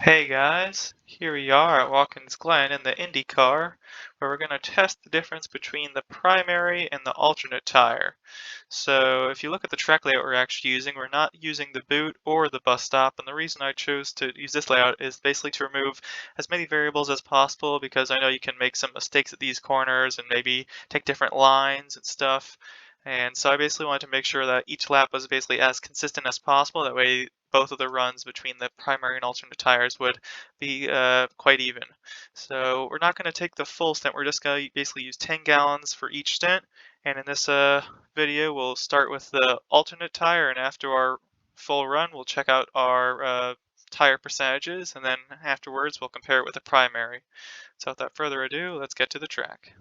Hey guys, here we are at Watkins Glen in the Indycar, where we're going to test the difference between the primary and the alternate tire. So if you look at the track layout we're actually using, we're not using the boot or the bus stop, and the reason I chose to use this layout is basically to remove as many variables as possible because I know you can make some mistakes at these corners and maybe take different lines and stuff. And so I basically wanted to make sure that each lap was basically as consistent as possible. That way both of the runs between the primary and alternate tires would be quite even. So we're not going to take the full stint. We're just going to basically use 10 gallons for each stint. And in this video, we'll start with the alternate tire, and after our full run, we'll check out our tire percentages, and then afterwards, we'll compare it with the primary. So without further ado, let's get to the track.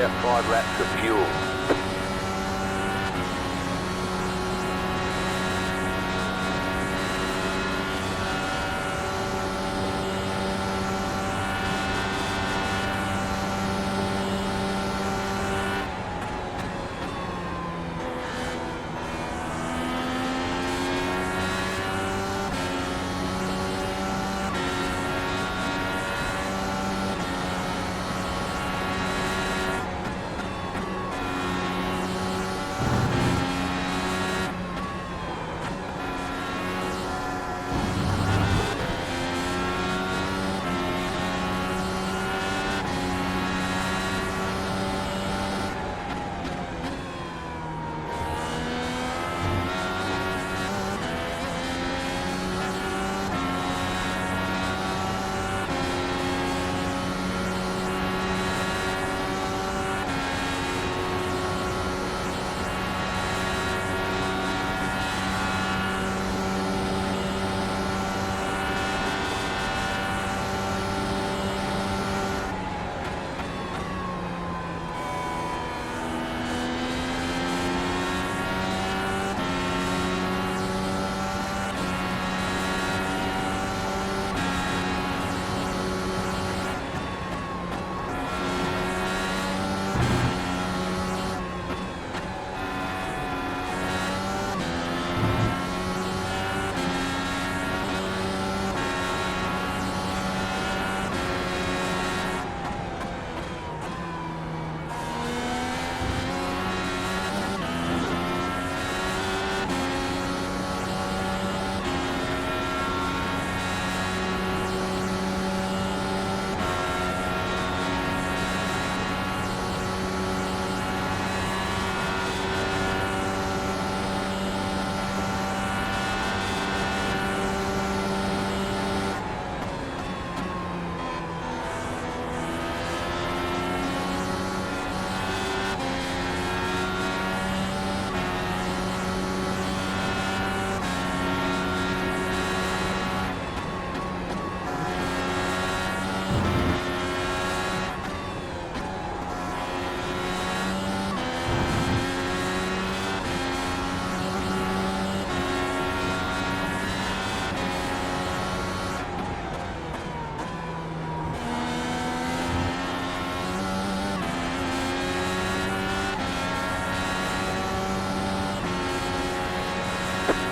about 5 laps of fuel.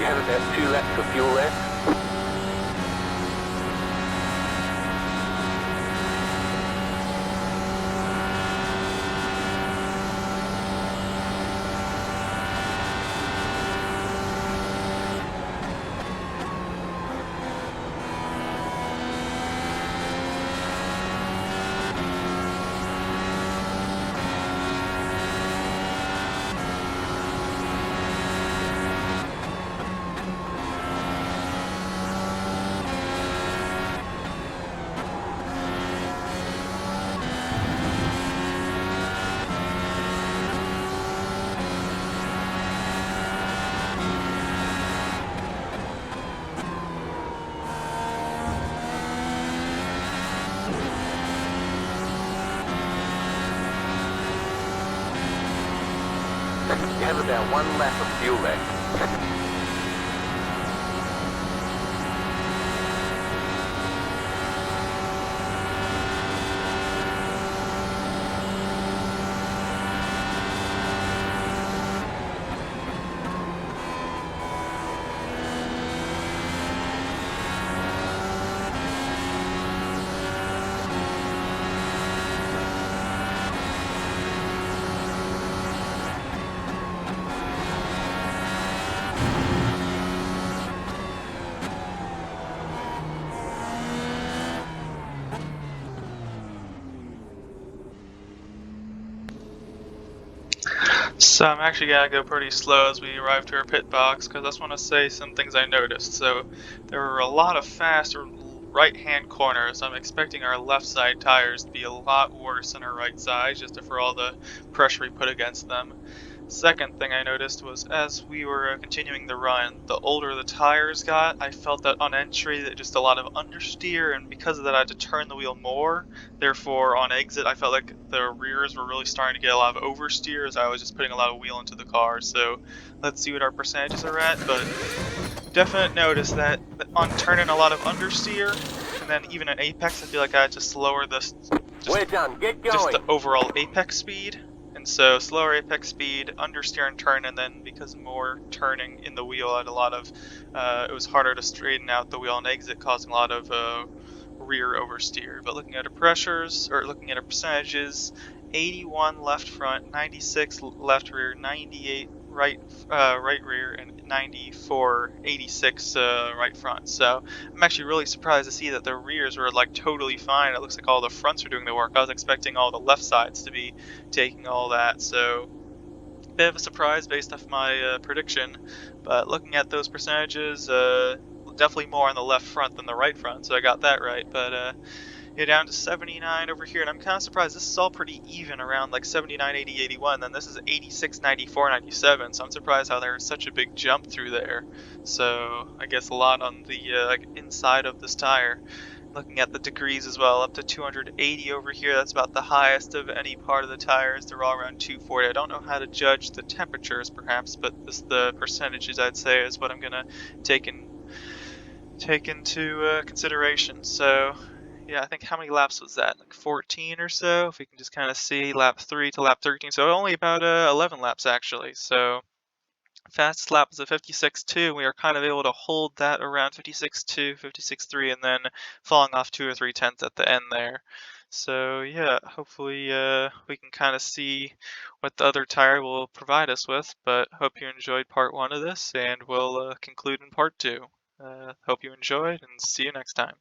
You have about 2 laps of fuel left. You have about 1 lap of fuel left. So I'm actually gonna go pretty slow as we arrive to our pit box because I just want to say some things I noticed. So there were a lot of fast right-hand corners. I'm expecting our left side tires to be a lot worse than our right side, just for all the pressure we put against them. Second thing I noticed was as we were continuing the run, the older the tires got, I felt that on entry that just a lot of understeer, and because of that I had to turn the wheel more. Therefore, on exit, I felt like the rears were really starting to get a lot of oversteer as I was just putting a lot of wheel into the car. So let's see what our percentages are at, but definite notice that on turning a lot of understeer, and then even in apex, I feel like I had to slower this just We're done. Get just the going. overall apex speed. And so slower apex speed, understeer and turn, and then because more turning in the wheel, I had a lot of, it was harder to straighten out the wheel on exit, causing a lot of rear oversteer. But looking at our pressures, or looking at our percentages, 81 left front, 96 left rear, 98 right rear, and 94 86 right front. So I'm actually really surprised to see that the rears were like totally fine. It looks like all the fronts were doing the work. I was expecting all the left sides to be taking all that. So bit of a surprise based off my prediction. But looking at those percentages, definitely more on the left front than the right front. So I got that right. But yeah, down to 79 over here, and I'm kind of surprised. This is all pretty even around like 79, 80, 81. Then this is 86, 94, 97. So I'm surprised how there's such a big jump through there. So I guess a lot on the like inside of this tire. Looking at the degrees as well, up to 280 over here. That's about the highest of any part of the tires. They're all around 240. I don't know how to judge the temperatures, perhaps, but this the percentages I'd say is what I'm gonna take in take into consideration. So yeah, I think how many laps was that? Like 14 or so, if we can just kind of see lap 3 to lap 13. So only about 11 laps actually. So fastest lap was a 56.2. We are kind of able to hold that around 56.2, 56.3, and then falling off 2 or 3 tenths at the end there. So yeah, hopefully we can kind of see what the other tire will provide us with. But hope you enjoyed part 1 of this, and we'll conclude in part 2. Hope you enjoyed, and see you next time.